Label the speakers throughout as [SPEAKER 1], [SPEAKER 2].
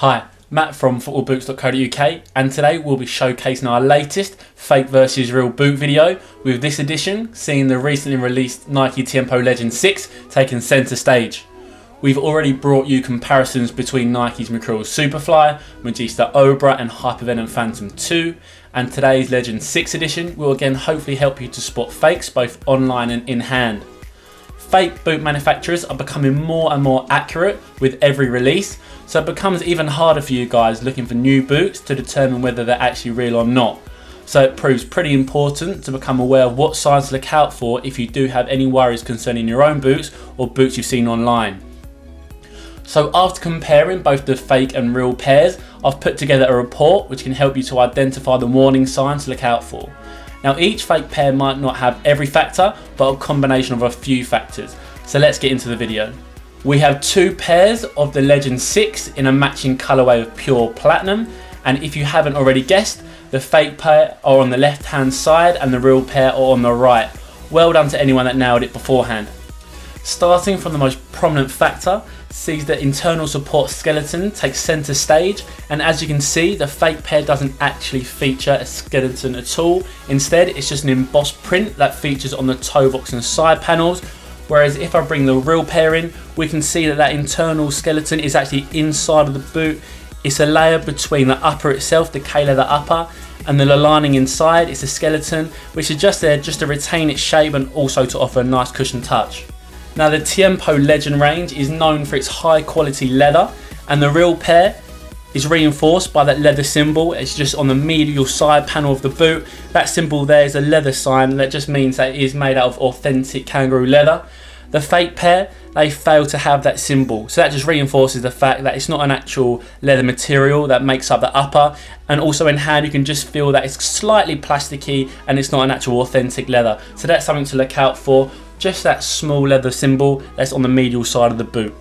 [SPEAKER 1] Hi, Matt from footballboots.co.uk, and today we'll be showcasing our latest fake versus real boot video, with this edition seeing the recently released Nike Tiempo Legend 6 taking centre stage. We've already brought you comparisons between Nike's Mercurial Superfly, Magista Obra and Hypervenom Phantom 2, and today's Legend 6 edition will again hopefully help you to spot fakes both online and in hand. Fake boot manufacturers are becoming more and more accurate with every release, so it becomes even harder for you guys looking for new boots to determine whether they're actually real or not. So it proves pretty important to become aware of what signs to look out for if you do have any worries concerning your own boots or boots you've seen online. So after comparing both the fake and real pairs, I've put together a report which can help you to identify the warning signs to look out for. Now each fake pair might not have every factor, but a combination of a few factors. So let's get into the video. We have two pairs of the Legend 6 in a matching colourway of pure platinum, and if you haven't already guessed, the fake pair are on the left hand side and the real pair are on the right. Well done to anyone that nailed it beforehand. Starting from the most prominent factor, sees the internal support skeleton takes centre stage, and as you can see, the fake pair doesn't actually feature a skeleton at all. Instead, it's just an embossed print that features on the toe box and side panels, whereas if I bring the real pair in, we can see that internal skeleton is actually inside of the boot. It's a layer between the upper itself, the K-leather upper, and the lining inside. It's a skeleton which is just there just to retain its shape and also to offer a nice cushion touch. Now the Tiempo Legend range is known for its high quality leather, and the real pair is reinforced by that leather symbol. It's just on the medial side panel of the boot. That symbol there is a leather sign that just means that it is made out of authentic kangaroo leather. The fake pair, they fail to have that symbol, so that just reinforces the fact that it's not an actual leather material that makes up the upper, and also in hand you can just feel that it's slightly plasticky and it's not an actual authentic leather. So that's something to look out for. Just that small leather symbol that's on the medial side of the boot.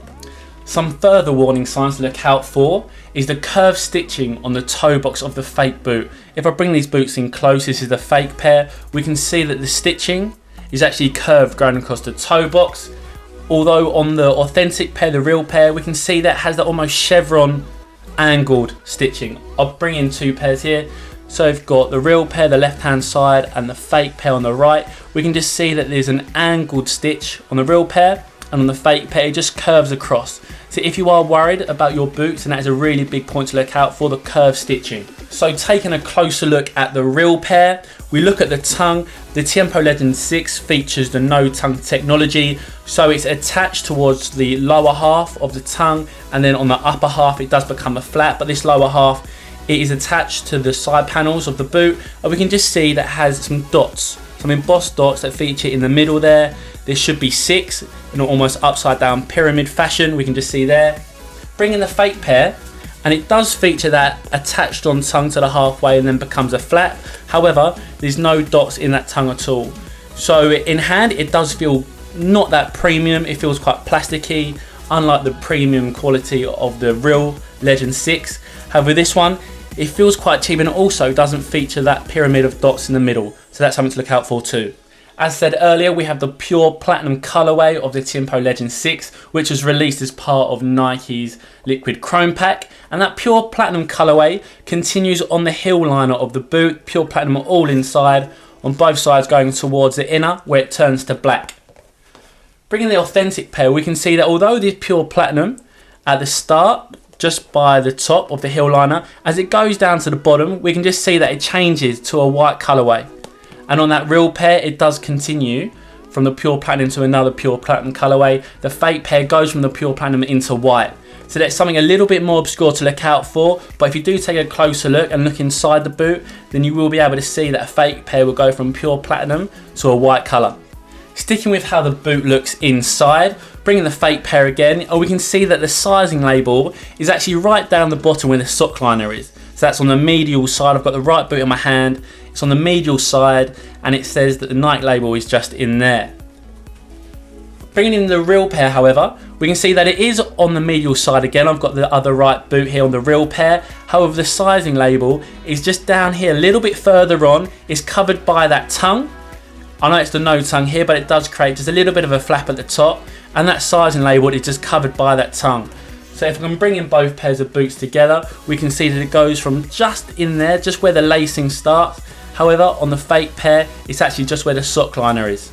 [SPEAKER 1] Some further warning signs to look out for is the curved stitching on the toe box of the fake boot. If I bring these boots in close, this is the fake pair, we can see that the stitching is actually curved going across the toe box. Although on the authentic pair, the real pair, we can see that it has that almost chevron angled stitching. I'll bring in two pairs here. So we've got the real pair, the left hand side, and the fake pair on the right. We can just see that there's an angled stitch on the real pair, and on the fake pair it just curves across. So if you are worried about your boots, then that is a really big point to look out for, the curved stitching. So taking a closer look at the real pair, we look at the tongue. The Tiempo Legend 6 features the no tongue technology, so it's attached towards the lower half of the tongue, and then on the upper half it does become a flap, but this lower half, it is attached to the side panels of the boot, and we can just see that it has some dots, some embossed dots that feature in the middle there. There should be 6 in an almost upside down pyramid fashion, we can just see there. Bring in the fake pair, and it does feature that attached on tongue to the halfway and then becomes a flap. However, there's no dots in that tongue at all. So in hand, it does feel not that premium, it feels quite plasticky, unlike the premium quality of the real Legend 6. However, this one, it feels quite cheap, and also doesn't feature that pyramid of dots in the middle, so that's something to look out for too. As said earlier, we have the pure platinum colourway of the Tiempo Legend 6, which was released as part of Nike's Liquid Chrome Pack, and that pure platinum colourway continues on the heel liner of the boot, pure platinum all inside, on both sides going towards the inner where it turns to black. Bringing the authentic pair, we can see that although this pure platinum at the start, just by the top of the heel liner, as it goes down to the bottom, we can just see that it changes to a white colourway. And on that real pair, it does continue from the pure platinum to another pure platinum colourway. The fake pair goes from the pure platinum into white. So that's something a little bit more obscure to look out for, but if you do take a closer look and look inside the boot, then you will be able to see that a fake pair will go from pure platinum to a white colour. Sticking with how the boot looks inside, bringing the fake pair again, and we can see that the sizing label is actually right down the bottom where the sock liner is. So that's on the medial side. I've got the right boot in my hand, it's on the medial side, and it says that the Nike label is just in there. Bringing in the real pair, however, we can see that it is on the medial side again. I've got the other right boot here on the real pair. However, the sizing label is just down here a little bit further on. It's covered by that tongue. I know it's the no tongue here, but it does create just a little bit of a flap at the top, and that sizing label is just covered by that tongue. So if I can bring in both pairs of boots together, we can see that it goes from just in there, just where the lacing starts. However, on the fake pair, it's actually just where the sock liner is.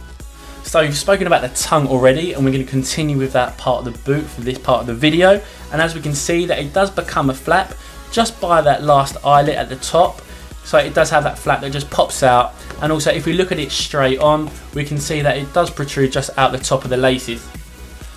[SPEAKER 1] So we've spoken about the tongue already, and we're going to continue with that part of the boot for this part of the video. And as we can see, that it does become a flap just by that last eyelet at the top. So it does have that flap that just pops out. And also if we look at it straight on, we can see that it does protrude just out the top of the laces.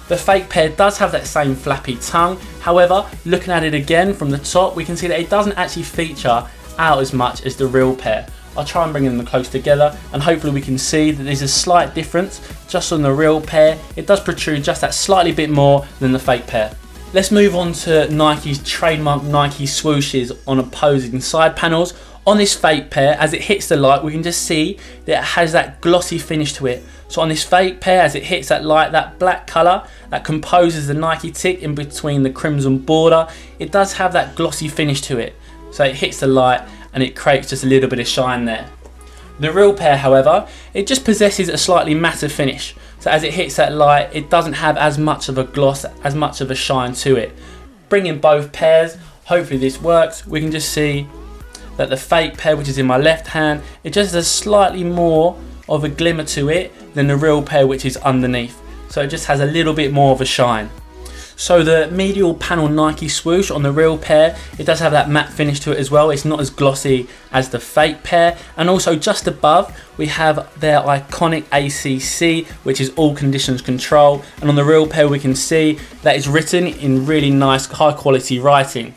[SPEAKER 1] The fake pair does have that same flappy tongue. However, looking at it again from the top, we can see that it doesn't actually feature out as much as the real pair. I'll try and bring them close together, and hopefully we can see that there's a slight difference just on the real pair. It does protrude just that slightly bit more than the fake pair. Let's move on to Nike's trademark Nike swooshes on opposing side panels. On this fake pair, as it hits the light, we can just see that it has that glossy finish to it. So on this fake pair, as it hits that light, that black colour that composes the Nike tick in between the crimson border, it does have that glossy finish to it. So it hits the light and it creates just a little bit of shine there. The real pair, however, it just possesses a slightly matte finish. So as it hits that light, it doesn't have as much of a gloss, as much of a shine to it. Bringing both pairs, hopefully this works, we can just see that the fake pair, which is in my left hand, it just has slightly more of a glimmer to it than the real pair, which is underneath. So it just has a little bit more of a shine. So the medial panel Nike swoosh on the real pair, it does have that matte finish to it as well. It's not as glossy as the fake pair. And also just above, we have their iconic ACC, which is all conditions control. And on the real pair, we can see that it's written in really nice, high quality writing.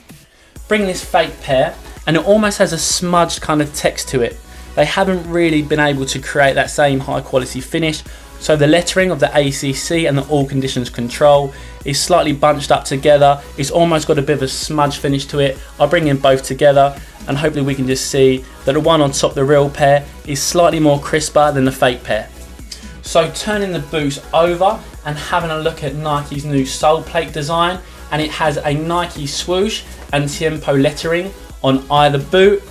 [SPEAKER 1] Bring this fake pair, and it almost has a smudged kind of text to it. They haven't really been able to create that same high quality finish. So the lettering of the ACC and the all conditions control is slightly bunched up together. It's almost got a bit of a smudge finish to it. I'll bring in both together, and hopefully we can just see that the one on top, the real pair, is slightly more crisper than the fake pair. So turning the boots over and having a look at Nike's new sole plate design, and it has a Nike swoosh and Tiempo lettering on either boot.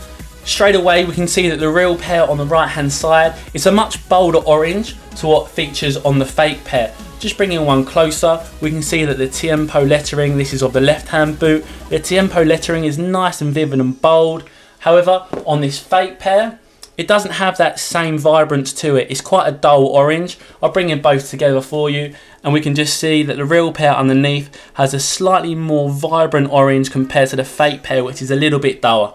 [SPEAKER 1] Straight away we can see that the real pair on the right hand side is a much bolder orange to what features on the fake pair. Just bringing one closer, we can see that the Tiempo lettering, this is of the left hand boot, the Tiempo lettering is nice and vivid and bold. However, on this fake pair, it doesn't have that same vibrance to it. It's quite a dull orange. I'll bring them both together for you, and we can just see that the real pair underneath has a slightly more vibrant orange compared to the fake pair, which is a little bit duller.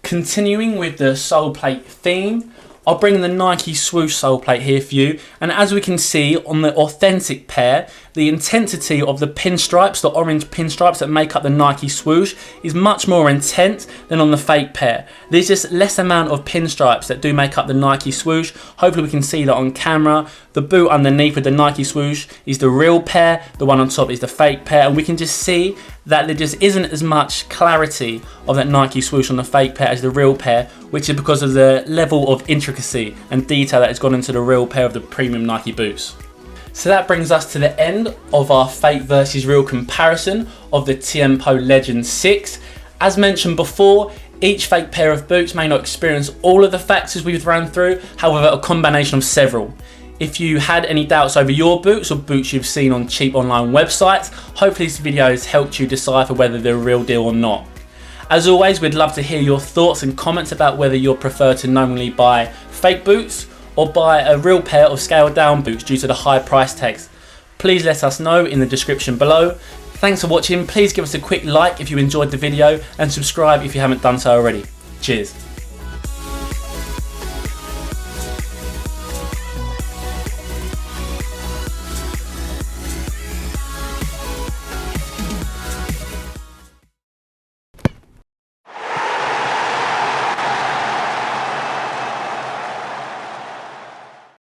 [SPEAKER 1] Continuing with the sole plate theme, I'll bring the Nike swoosh sole plate here for you, and as we can see on the authentic pair, the intensity of the pinstripes, the orange pinstripes that make up the Nike swoosh, is much more intense than on the fake pair. There's just less amount of pinstripes that do make up the Nike swoosh. Hopefully we can see that on camera. The boot underneath with the Nike swoosh is the real pair, the one on top is the fake pair, and we can just see that there just isn't as much clarity of that Nike swoosh on the fake pair as the real pair, which is because of the level of intricacy and detail that has gone into the real pair of the premium Nike boots. So that brings us to the end of our fake versus real comparison of the Tiempo Legend 6. As mentioned before, each fake pair of boots may not experience all of the factors we've run through, however a combination of several. If you had any doubts over your boots or boots you've seen on cheap online websites, hopefully this video has helped you decipher whether they're a real deal or not. As always, we'd love to hear your thoughts and comments about whether you'll prefer to normally buy fake boots or buy a real pair of scaled down boots due to the high price tags. Please let us know in the description below. Thanks for watching. Please give us a quick like if you enjoyed the video and subscribe if you haven't done so already. Cheers.